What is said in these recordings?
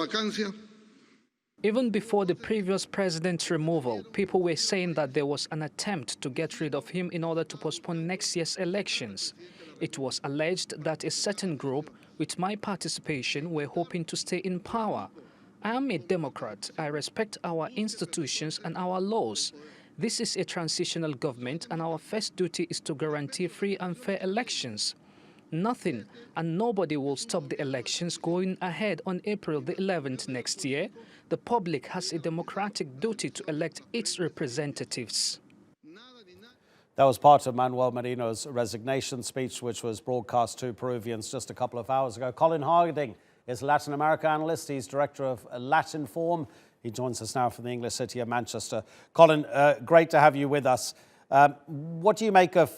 vacancia. Even before the previous president's removal, people were saying that there was an attempt to get rid of him in order to postpone next year's elections. It was alleged that a certain group, with my participation, were hoping to stay in power. I am a Democrat. I respect our institutions and our laws. This is a transitional government, and our first duty is to guarantee free and fair elections. Nothing and nobody will stop the elections going ahead on April the 11th next year. The public has a democratic duty to elect its representatives. That was part of Manuel Merino's resignation speech, which was broadcast to Peruvians just a couple of hours ago. Colin Harding is a Latin America analyst. He's director of Latin Forum. He joins us now from the English city of Manchester. Colin, great to have you with us. What do you make of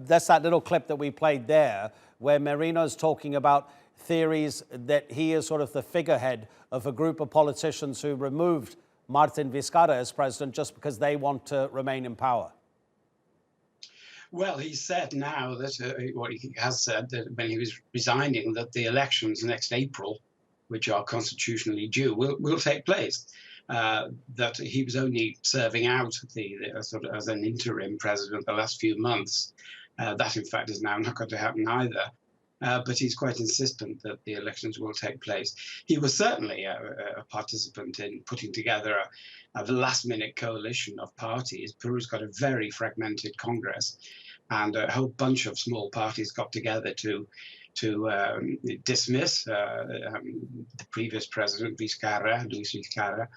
that's that little clip that we played there, where Merino's talking about theories that he is sort of the figurehead of a group of politicians who removed Martin Vizcarra as president just because they want to remain in power? Well, he said now that, what he has said, that when he was resigning, that the elections next April, which are constitutionally due, will take place. That he was only serving out sort of as an interim president the last few months. That, in fact, is now not going to happen either. But he's quite insistent that the elections will take place. He was certainly a participant in putting together a last-minute coalition of parties. Peru's got a very fragmented Congress, and a whole bunch of small parties got together to dismiss the previous president, Luis Vizcarra,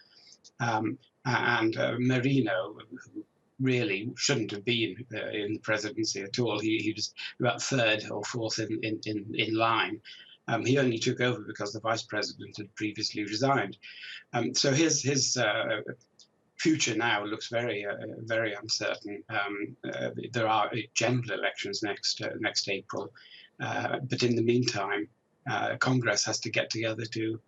and Merino, who really shouldn't have been in the presidency at all. He was about third or fourth in line. He only took over because the vice president had previously resigned. So his future now looks very uncertain. There are general elections next April, but in the meantime, Congress has to get together to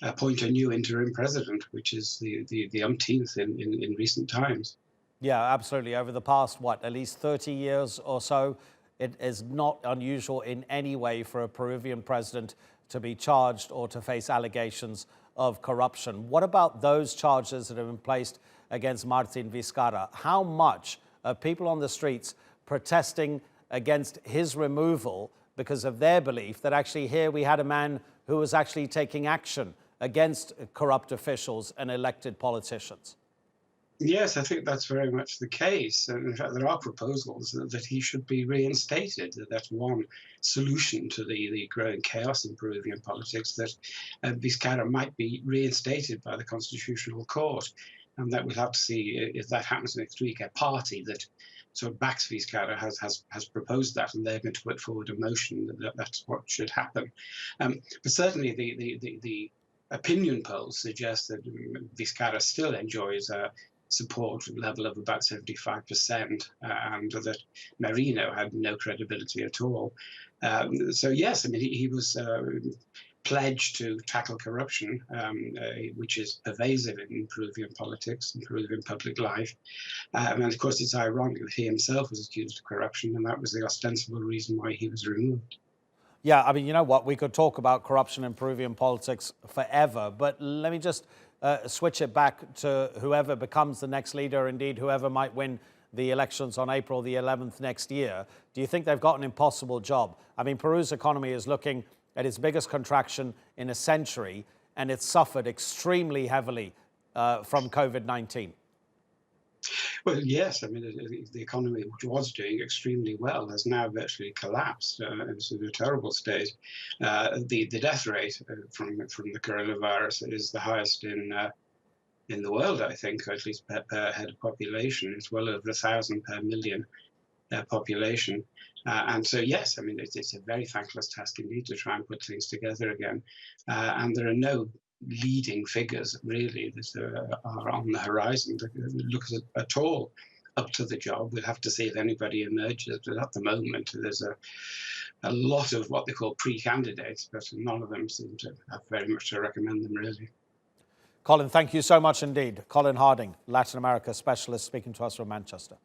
appoint a new interim president, which is the umpteenth in recent times. Yeah, absolutely. Over the past, at least 30 years or so, it is not unusual in any way for a Peruvian president to be charged or to face allegations of corruption. What about those charges that have been placed against Martin Vizcarra? How much are people on the streets protesting against his removal because of their belief that actually here we had a man who was actually taking action against corrupt officials and elected politicians? Yes, I think that's very much the case. And in fact, there are proposals that he should be reinstated. That's one solution to the growing chaos in Peruvian politics, that Vizcarra might be reinstated by the Constitutional Court. And that we'll have to see if that happens next week. A party that sort of backs Vizcarra has proposed that, and they're going to put forward a motion that that's what should happen. But certainly the opinion polls suggest that Vizcarra still enjoys a support level of about 75%, and that Merino had no credibility at all. So yes, I mean, he was pledged to tackle corruption, which is pervasive in Peruvian politics and Peruvian public life. And of course, it's ironic that he himself was accused of corruption, and that was the ostensible reason why he was removed. Yeah, I mean, you know what? We could talk about corruption in Peruvian politics forever, but let me just switch it back to whoever becomes the next leader, indeed, whoever might win the elections on April the 11th next year. Do you think they've got an impossible job? I mean, Peru's economy is looking at its biggest contraction in a century, and it's suffered extremely heavily from COVID-19. Well, yes, I mean, the economy, which was doing extremely well, has now virtually collapsed. It's in a terrible state. The death rate from the coronavirus is the highest in the world, I think, or at least per head of population. It's well over 1,000 per million population. And so, yes, I mean, it's a very thankless task indeed to try and put things together again. And there are no leading figures really that are on the horizon that look at all up to the job. We'll have to see if anybody emerges, but at the moment there's a lot of what they call pre-candidates, but none of them seem to have very much to recommend them really. Colin, thank you so much indeed. Colin Harding, Latin America specialist, speaking to us from Manchester.